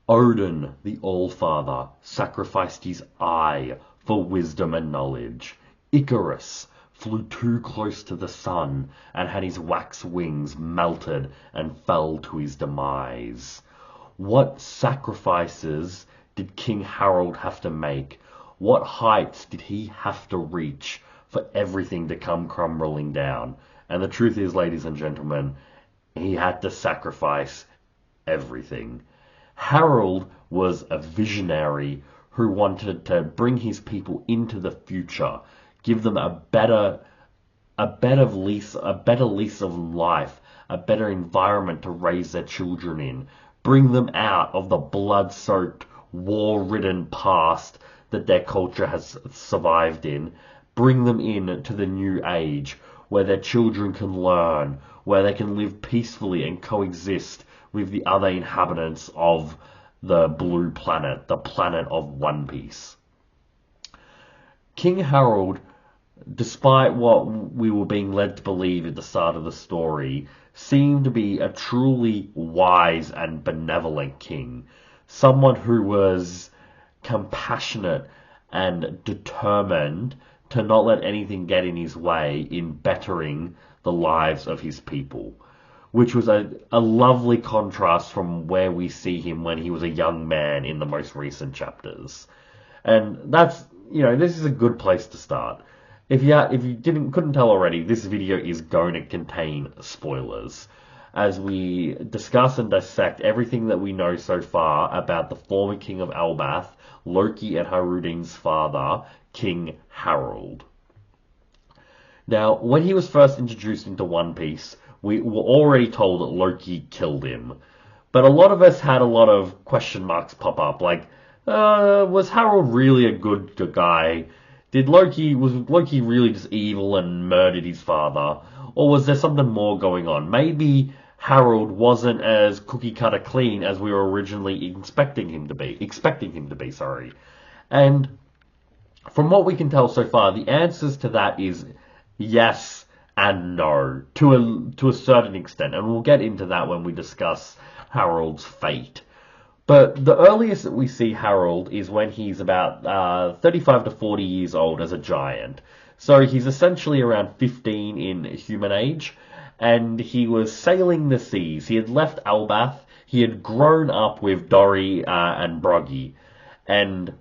Odin, the All-Father, sacrificed his eye for wisdom and knowledge. Icarus flew too close to the sun and had his wax wings melted and fell to his demise. What sacrifices did King Harald have to make? What heights did he have to reach for everything to come crumbling down? And the truth is, ladies and gentlemen, he had to sacrifice everything. Harald was a visionary who wanted to bring his people into the future, give them a better lease of life, a better environment to raise their children in, bring them out of the blood-soaked, war-ridden past that their culture has survived in, bring them in to the new age where their children can learn, where they can live peacefully and coexist with the other inhabitants of the blue planet, the planet of One Piece. King Harold, despite what we were being led to believe at the start of the story, seemed to be a truly wise and benevolent king. Someone who was compassionate and determined to not let anything get in his way in bettering the lives of his people, which was a lovely contrast from where we see him when he was a young man in the most recent chapters. And that's, this is a good place to start. If you couldn't tell already, this video is going to contain spoilers as we discuss and dissect everything that we know so far about the former king of Elbath, Loki and Harudin's father, King Harald. Now, when he was first introduced into One Piece, we were already told that Loki killed him. But a lot of us had a lot of question marks pop up, like, was Harald really a good guy? Was Loki really just evil and murdered his father? Or was there something more going on? Maybe Harald wasn't as cookie cutter clean as we were originally expecting him to be, sorry. And from what we can tell so far, the answers to that is yes and no, to a certain extent, and we'll get into that when we discuss Harald's fate. But the earliest that we see Harald is when he's about 35 to 40 years old as a giant. So he's essentially around 15 in human age, and he was sailing the seas. He had left Elbath, he had grown up with Dory and Broggy, and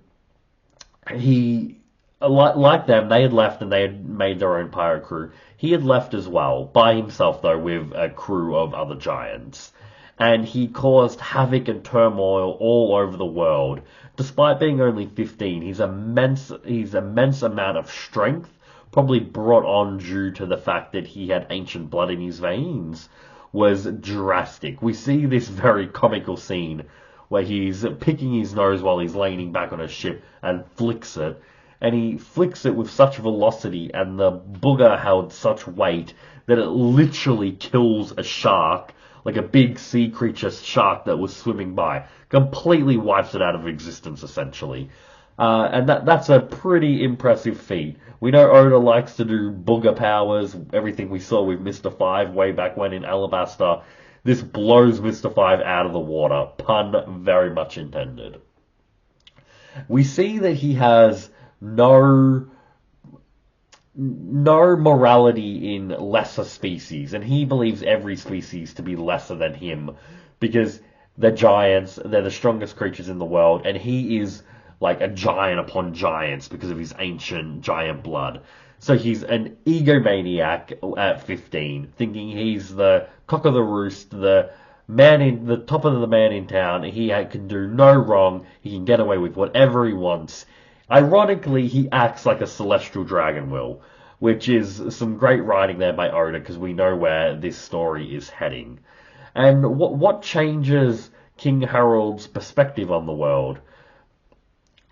he, like them, they had left and they had made their own pirate crew. He had left as well, by himself though, with a crew of other giants. And he caused havoc and turmoil all over the world. Despite being only 15, his immense amount of strength, probably brought on due to the fact that he had ancient blood in his veins, was drastic. We see this very comical scene where he's picking his nose while he's leaning back on a ship and flicks it. And he flicks it with such velocity and the booger held such weight that it literally kills a shark, like a big sea creature shark that was swimming by. Completely wipes it out of existence, essentially. And that's a pretty impressive feat. We know Oda likes to do booger powers, everything we saw with Mr. Five way back when in Alabasta. This blows Mr. Five out of the water. Pun very much intended. We see that he has no morality in lesser species, and he believes every species to be lesser than him because they're giants, they're the strongest creatures in the world, and he is like a giant upon giants because of his ancient giant blood. So he's an egomaniac at 15, thinking he's the cock of the roost, the top of the man in town. He can do no wrong, he can get away with whatever he wants. Ironically, he acts like a celestial dragon will, which is some great writing there by Oda because we know where this story is heading. And what changes King Harold's perspective on the world?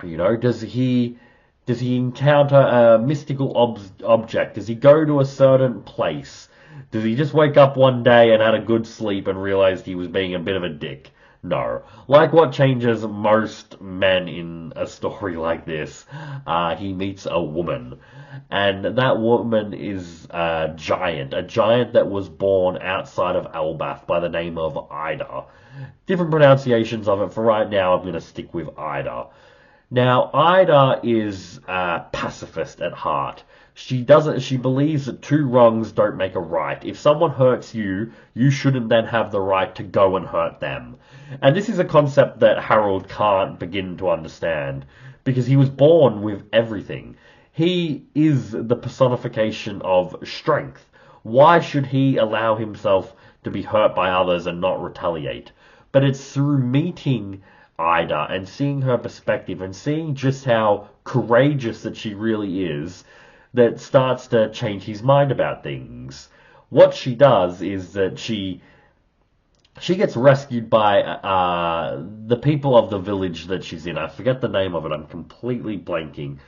Does he encounter a mystical object? Does he go to a certain place? Does he just wake up one day and had a good sleep and realized he was being a bit of a dick? No. Like what changes most men in a story like this, he meets a woman. And that woman is a giant that was born outside of Elbath by the name of Ida. Different pronunciations of it. For right now, I'm going to stick with Ida. Now, Ida is a pacifist at heart. She believes that two wrongs don't make a right. If someone hurts you, you shouldn't then have the right to go and hurt them. And this is a concept that Harald can't begin to understand because he was born with everything. He is the personification of strength. Why should he allow himself to be hurt by others and not retaliate? But it's through meeting Ida and seeing her perspective and seeing just how courageous that she really is that starts to change his mind about things. What she does is that she gets rescued by the people of the village that she's in. I forget the name of it. I'm completely blanking.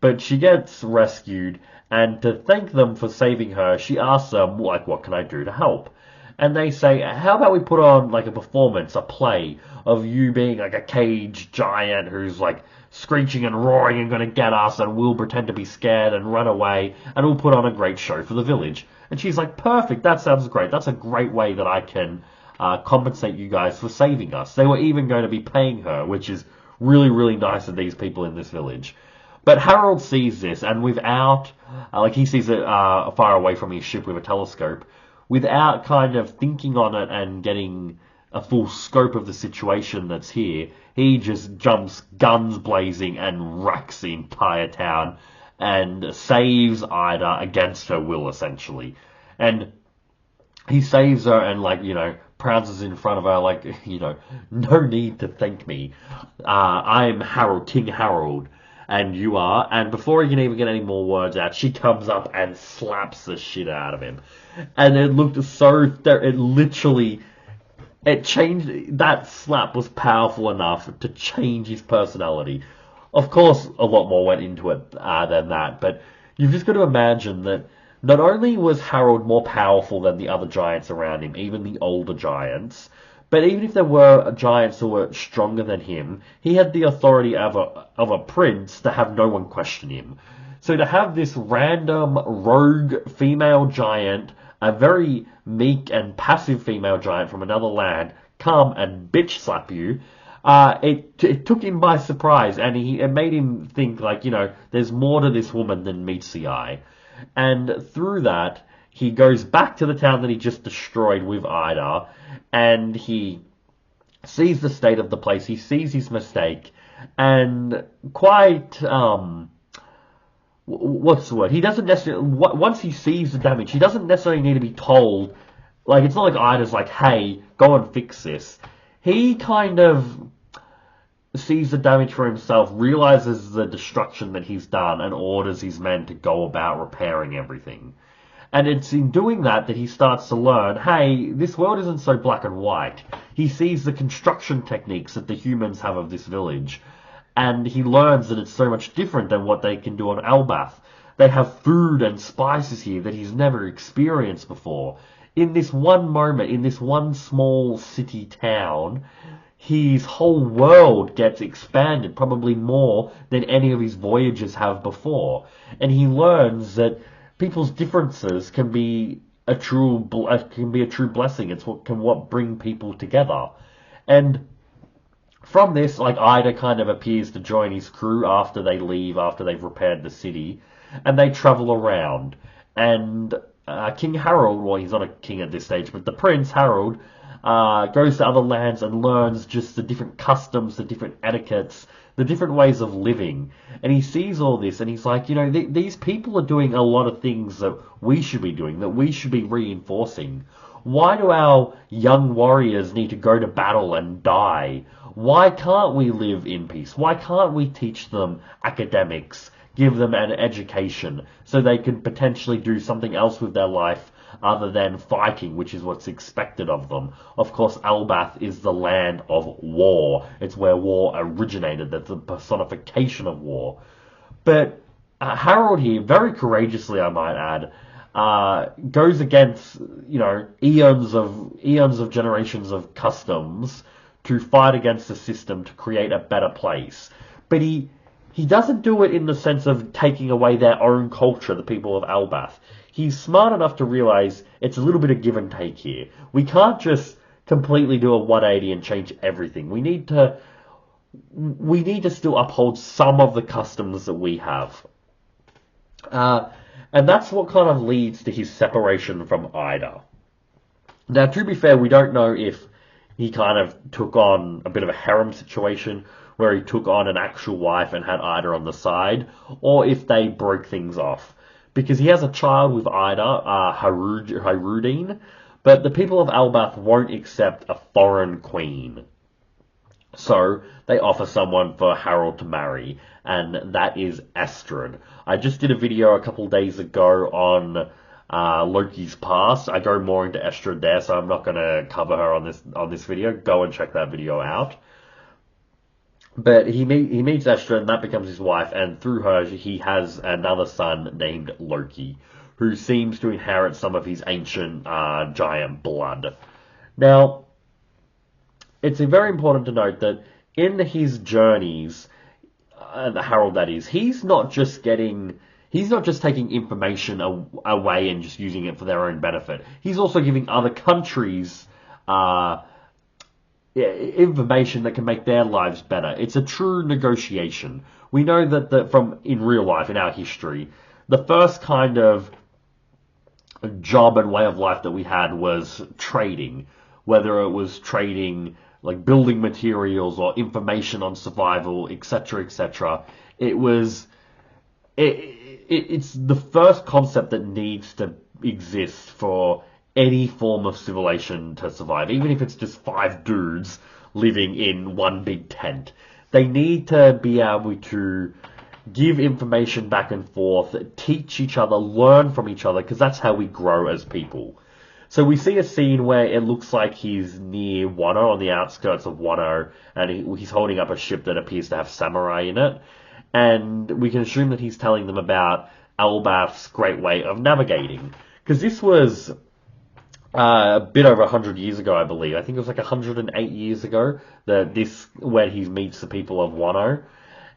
But she gets rescued, and to thank them for saving her, she asks them, like, what can I do to help? And they say, how about we put on, like, a performance, a play, of you being, like, a caged giant who's, like, screeching and roaring and gonna get us, and we'll pretend to be scared and run away, and we'll put on a great show for the village. And she's like, perfect, that sounds great. That's a great way that I can compensate you guys for saving us. They were even going to be paying her, which is really, really nice of these people in this village. But Harold sees this, and without, like he sees it far away from his ship with a telescope, without kind of thinking on it and getting a full scope of the situation that's here, he just jumps guns blazing and wrecks the entire town and saves Ida against her will, essentially. And he saves her and, like, prounces in front of her, like, no need to thank me. I'm Harold, King Harold, and you are. And before he can even get any more words out, she comes up and slaps the shit out of him. And it looked so, it literally, it changed, that slap was powerful enough to change his personality. Of course, a lot more went into it than that, but you've just got to imagine that not only was Harold more powerful than the other giants around him, even the older giants, but even if there were giants who were stronger than him, he had the authority of a prince to have no one question him. So to have this random rogue female giant, a very meek and passive female giant from another land, come and bitch slap you, it took him by surprise, and it made him think, like, there's more to this woman than meets the eye. And through that, he goes back to the town that he just destroyed with Ida, and he sees the state of the place, he sees his mistake, and quite, what's the word? He doesn't necessarily, once he sees the damage, he doesn't necessarily need to be told, like, it's not like Ida's like, hey, go and fix this. He kind of sees the damage for himself, realizes the destruction that he's done, and orders his men to go about repairing everything. And it's in doing that that he starts to learn, hey, this world isn't so black and white. He sees the construction techniques that the humans have of this village, and he learns that it's so much different than what they can do on Elbath. They have food and spices here that he's never experienced before. In this one moment, in this one small city town, his whole world gets expanded, probably more than any of his voyages have before. And he learns that people's differences can be a true blessing. It's what bring people together. And from this, like, Ida kind of appears to join his crew after they leave, after they've repaired the city, and they travel around. And King Harald, well, he's not a king at this stage, but the Prince Harald goes to other lands and learns just the different customs, the different etiquettes, the different ways of living. And he sees all this, and he's like, these people are doing a lot of things that we should be doing, that we should be reinforcing. Why do our young warriors need to go to battle and die? Why can't we live in peace? Why can't we teach them academics, give them an education, so they can potentially do something else with their life other than fighting, which is what's expected of them? Of course, Elbath is the land of war. It's where war originated. That's the personification of war. But Harold here, very courageously, I might add, goes against, eons of generations of customs to fight against the system to create a better place. But he doesn't do it in the sense of taking away their own culture, the people of Elbath. He's smart enough to realize it's a little bit of give and take here. We can't just completely do a 180 and change everything. We need to still uphold some of the customs that we have. And that's what kind of leads to his separation from Ida. Now, to be fair, we don't know if he kind of took on a bit of a harem situation where he took on an actual wife and had Ida on the side, or if they broke things off. Because he has a child with Ida, Harudin, but the people of Elbath won't accept a foreign queen. So they offer someone for Harald to marry, and that is Estrid. I just did a video a couple days ago on Loki's past. I go more into Estrid there, so I'm not going to cover her on this video. Go and check that video out. But he meets Estrid, and that becomes his wife, and through her he has another son named Loki, who seems to inherit some of his ancient giant blood. Now, it's very important to note that in his journeys, Harald that is, he's not just taking information away and just using it for their own benefit. He's also giving other countries information that can make their lives better. It's a true negotiation. We know that from in real life, in our history, the first kind of job and way of life that we had was trading, whether it was trading like building materials or information on survival, etc., etc. It's the first concept that needs to exist for any form of civilization to survive, even if it's just 5 dudes living in one big tent. They need to be able to give information back and forth, teach each other, learn from each other, because that's how we grow as people. So we see a scene where it looks like he's near Wano, on the outskirts of Wano, and he's holding up a ship that appears to have samurai in it. And we can assume that he's telling them about Elbath's great way of navigating. Because this was a bit over 100 years ago, I believe. I think it was like 108 years ago, when he meets the people of Wano.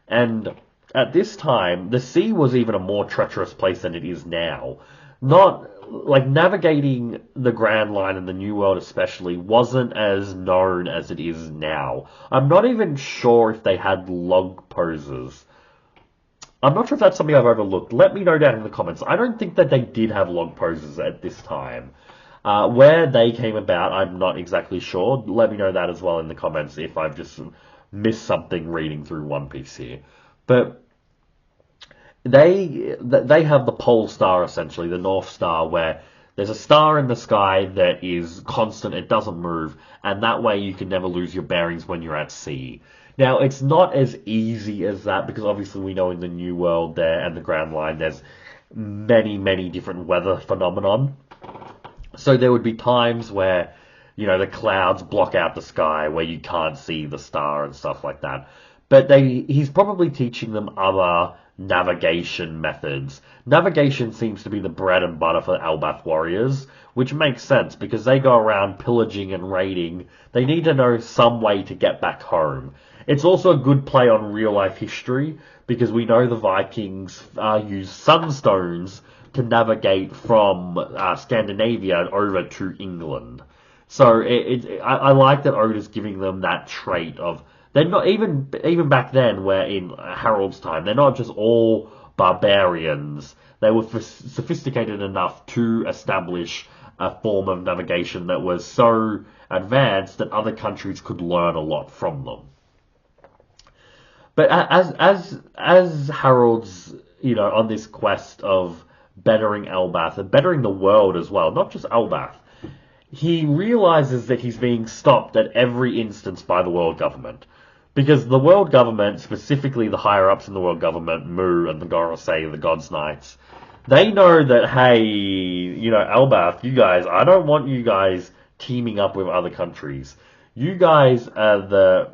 And at this time, the sea was even a more treacherous place than it is now. Not like navigating the Grand Line in the New World especially wasn't as known as it is now. I'm not even sure if they had log poses. I'm not sure if that's something I've overlooked. Let me know down in the comments. I don't think that they did have log poses at this time. Where they came about, I'm not exactly sure. Let me know that as well in the comments if I've just missed something reading through One Piece here. But they have the pole star, essentially, the North Star, where there's a star in the sky that is constant, it doesn't move, and that way you can never lose your bearings when you're at sea. Now, it's not as easy as that, because obviously we know in the New World there and the Grand Line there's many, many different weather phenomenon. So there would be times where, the clouds block out the sky, where you can't see the star and stuff like that. But he's probably teaching them other navigation methods. Navigation seems to be the bread and butter for Elbath warriors, which makes sense because they go around pillaging and raiding. They need to know some way to get back home. It's also a good play on real life history because we know the Vikings used sunstones to navigate from Scandinavia over to England. So I like that Oda's giving them that trait of, they're not even back then, where in Harald's time, they're not just all barbarians. They were sophisticated enough to establish a form of navigation that was so advanced that other countries could learn a lot from them. But as Harald's, on this quest of bettering Elbath and bettering the world as well, not just Elbath, he realizes that he's being stopped at every instance by the world government. Because the world government, specifically the higher-ups in the world government, Mu and the Gorosei, the God's Knights, they know that, hey, Elbath, you guys, I don't want you guys teaming up with other countries. You guys are the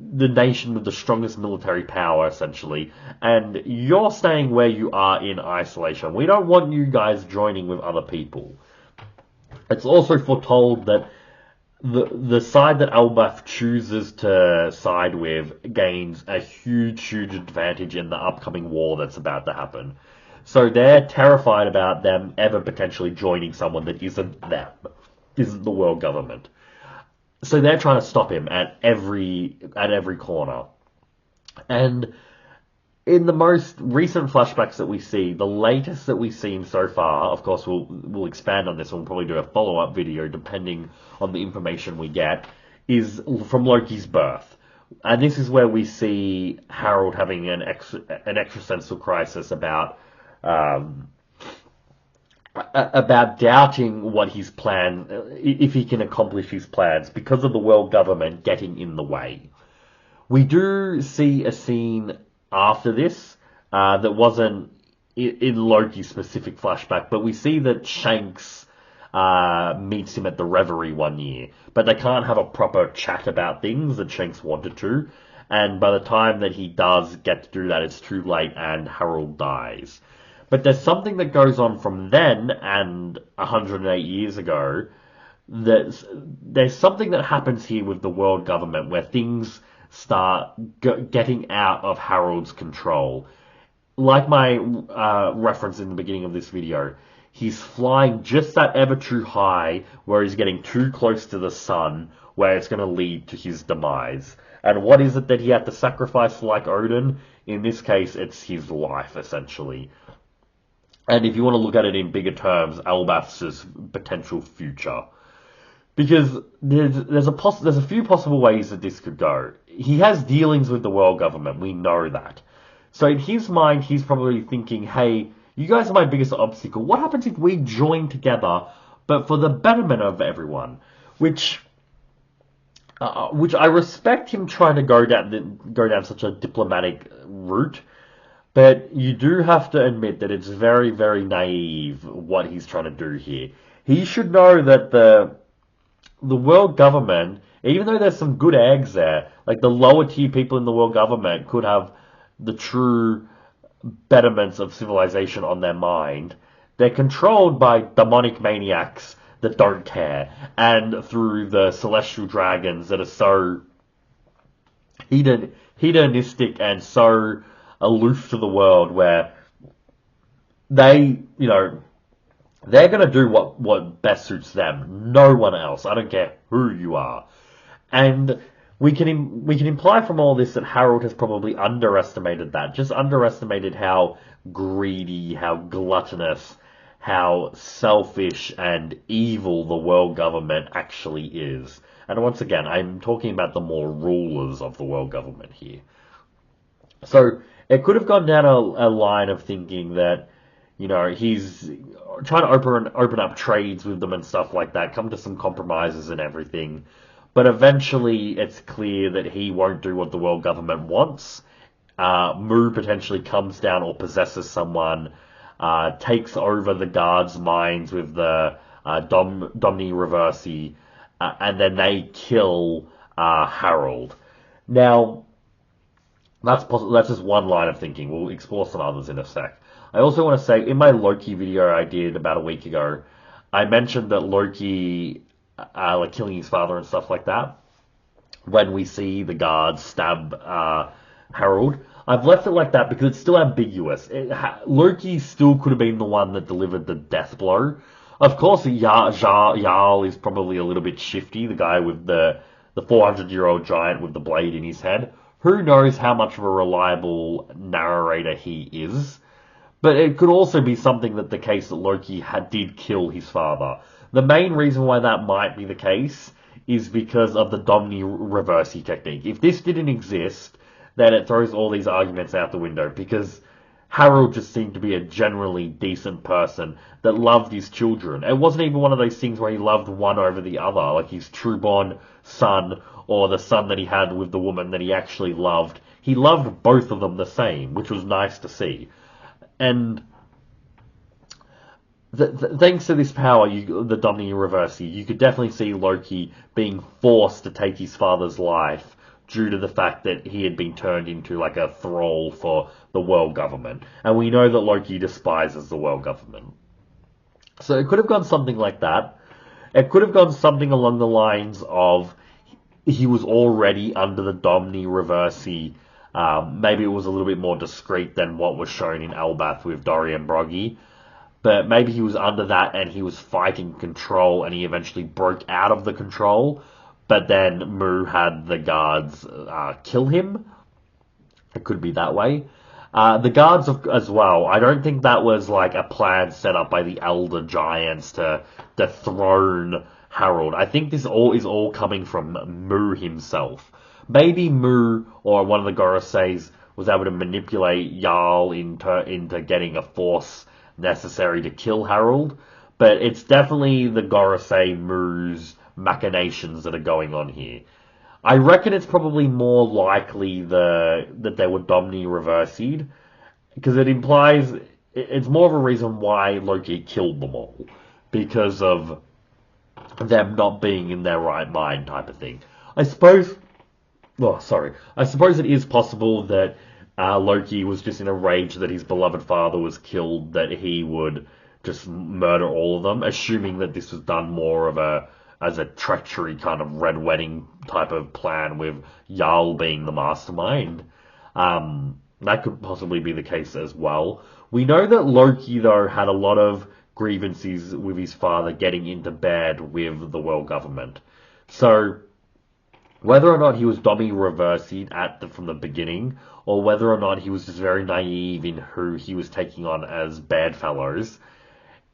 nation with the strongest military power, essentially, and you're staying where you are in isolation. We don't want you guys joining with other people. It's also foretold that the side that Elbaf chooses to side with gains a huge advantage in the upcoming war that's about to happen. So they're terrified about them ever potentially joining someone that isn't them, isn't the world government. So they're trying to stop him at every corner. And in the most recent flashbacks that we see, the latest that we've seen so far, of course we'll expand on this and we'll probably do a follow-up video depending on the information we get, is from Loki's birth. And this is where we see Harald having an existential crisis um, about doubting what his plan, if he can accomplish his plans, because of the world government getting in the way. We do see a scene after this that wasn't in Loki's specific flashback, but we see that Shanks meets him at the Reverie one year, but they can't have a proper chat about things that Shanks wanted to, and by the time that he does get to do that, it's too late and Harold dies. But there's something that goes on from then and 108 years ago. There's something that happens here with the world government where things start getting out of Harold's control. Like my reference in the beginning of this video, he's flying just that ever too high where he's getting too close to the sun, where it's going to lead to his demise. And what is it that he had to sacrifice like Odin? In this case, it's his life, essentially. And if you want to look at it in bigger terms, Elbaf's potential future. Because there's a few possible ways that this could go. He has dealings with the world government, we know that. So in his mind, he's probably thinking, hey, you guys are my biggest obstacle. What happens if we join together, but for the betterment of everyone? Which I respect him trying to go down such a diplomatic route, but you do have to admit that it's very naive what he's trying to do here. He should know that the world government, even though there's some good eggs there, like the lower tier people in the world government could have the true betterments of civilization on their mind. They're controlled by demonic maniacs that don't care, and through the celestial dragons that are so hedonistic and so aloof to the world, where they, they're going to do what best suits them. No one else. I don't care who you are. And we can imply from all this that Harold has probably underestimated that. Just underestimated how greedy, how gluttonous, how selfish and evil the world government actually is. And once again, I'm talking about the more rulers of the world government here. So it could have gone down a line of thinking that, he's trying to open up trades with them and stuff like that, come to some compromises and everything. But eventually it's clear that he won't do what the world government wants. Mu potentially comes down or possesses someone, takes over the guards' minds with the Domni Reversi, and then they kill Harold. Now, that's just one line of thinking. We'll explore some others in a sec. I also want to say, in my Loki video I did about a week ago, I mentioned that Loki, like killing his father and stuff like that, when we see the guards stab Harold. I've left it like that because it's still ambiguous. Loki still could have been the one that delivered the death blow. Of course, Jarl is probably a little bit shifty, the guy with the 400-year-old giant with the blade in his head. Who knows how much of a reliable narrator he is. But it could also be something that the case that Loki did kill his father. The main reason why that might be the case is because of the Domni Reversi technique. If this didn't exist, then it throws all these arguments out the window, because Harold just seemed to be a generally decent person that loved his children. It wasn't even one of those things where he loved one over the other, like his true-born son or the son that he had with the woman that he actually loved. He loved both of them the same, which was nice to see. And thanks to this power, the Domni Reversi, you could definitely see Loki being forced to take his father's life due to the fact that he had been turned into like a thrall for the world government. And we know that Loki despises the world government. So it could have gone something like that. It could have gone something along the lines of he was already under the Domni Reversi. Maybe it was a little bit more discreet than what was shown in Elbath with Dorian Broggy. But maybe he was under that and he was fighting control and he eventually broke out of the control. But then Mu had the guards kill him. It could be that way. The guards as well. I don't think that was like a plan set up by the elder giants to dethrone Harald. I think this all is all coming from Mu himself. Maybe Mu or one of the Goroseis was able to manipulate Jarl into getting a force necessary to kill Harald, but it's definitely the Gorosei Mu's machinations that are going on here. I reckon it's probably more likely that they were Domni reversied, because it implies it's more of a reason why Loki killed them all, because of them not being in their right mind type of thing. I suppose, oh, sorry, I suppose it is possible that Loki was just in a rage that his beloved father was killed, that he would just murder all of them, assuming that this was done more of a as a treachery kind of red wedding type of plan with Jarl being the mastermind. That could possibly be the case as well. We know that Loki, though, had a lot of grievances with his father getting into bed with the world government. So, whether or not he was Dommy reversing from the beginning, or whether or not he was just very naive in who he was taking on as bedfellows,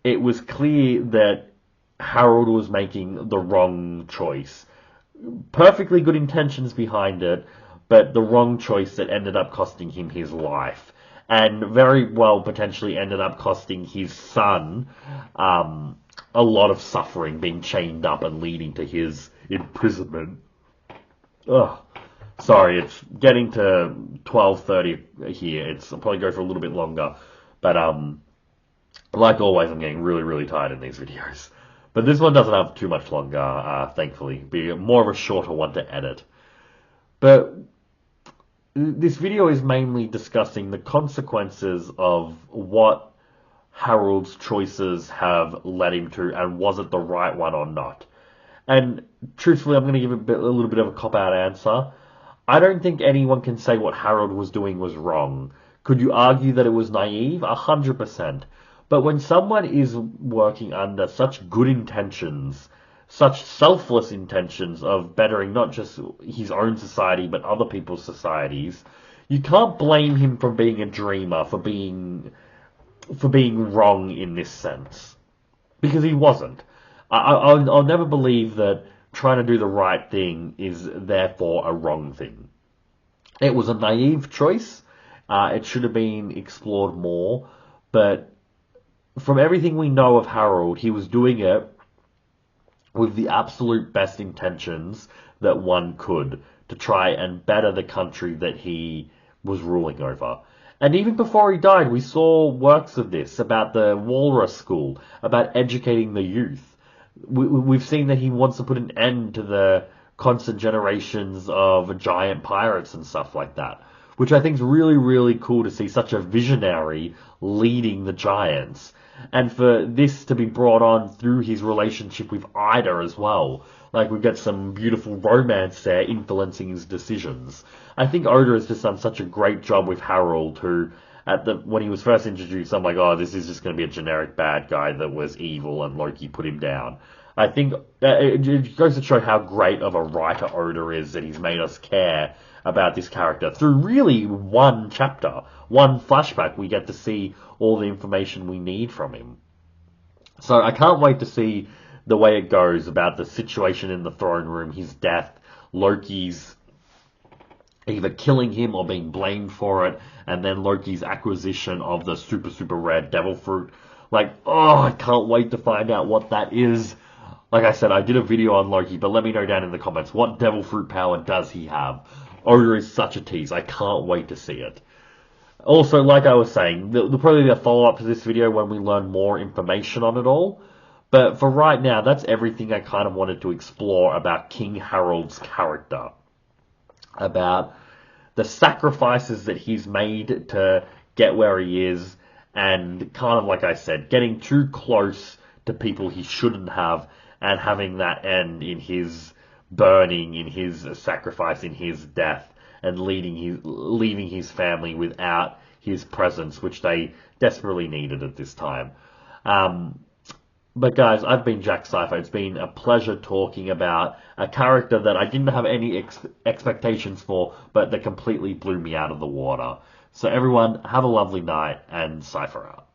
it was clear that Harold was making the wrong choice. Perfectly good intentions behind it, but the wrong choice that ended up costing him his life. And very well potentially ended up costing his son a lot of suffering, being chained up and leading to his imprisonment. Ugh. Sorry, it's getting to 12:30 here. I'll probably go for a little bit longer. But like always, I'm getting really, really tired in these videos. But this one doesn't have too much longer, thankfully. Be more of a shorter one to edit. But this video is mainly discussing the consequences of what Harold's choices have led him to, and was it the right one or not. And truthfully, I'm going to give a little bit of a cop-out answer. I don't think anyone can say what Harold was doing was wrong. Could you argue that it was naive? 100%. But when someone is working under such good intentions, such selfless intentions of bettering not just his own society, but other people's societies, you can't blame him for being a dreamer, for being wrong in this sense. Because he wasn't. I'll never believe that trying to do the right thing is therefore a wrong thing. It was a naive choice. It should have been explored more. But from everything we know of Harold, he was doing it with the absolute best intentions that one could to try and better the country that he was ruling over. And even before he died, we saw works of this about the Walrus School, about educating the youth. We've seen that he wants to put an end to the constant generations of giant pirates and stuff like that, which I think is really, really cool to see such a visionary leading the giants. And for this to be brought on through his relationship with Ida as well. Like, we've got some beautiful romance there influencing his decisions. I think Oda has just done such a great job with Harold, who, when he was first introduced, I'm like, oh, this is just going to be a generic bad guy that was evil and Loki put him down. I think it goes to show how great of a writer Oda is, that he's made us care about this character through really one chapter, one flashback. We get to see all the information we need from him. So I can't wait to see the way it goes about the situation in the throne room, his death, Loki's either killing him or being blamed for it, and then Loki's acquisition of the super, super rare devil fruit. Like, oh, I can't wait to find out what that is. Like I said, I did a video on Loki, but let me know down in the comments, what devil fruit power does he have? Oda is such a tease. I can't wait to see it. Also, like I was saying, there'll probably be a follow-up to this video when we learn more information on it all. But for right now, that's everything I kind of wanted to explore about King Harold's character. About the sacrifices that he's made to get where he is, and kind of, like I said, getting too close to people he shouldn't have, and having that end in his burning, in his sacrifice, in his death, and leaving his family without his presence, which they desperately needed at this time. Um, but guys, I've been Jack Cypher. It's been a pleasure talking about a character that I didn't have any expectations for, but that completely blew me out of the water. So everyone, have a lovely night and Cypher out.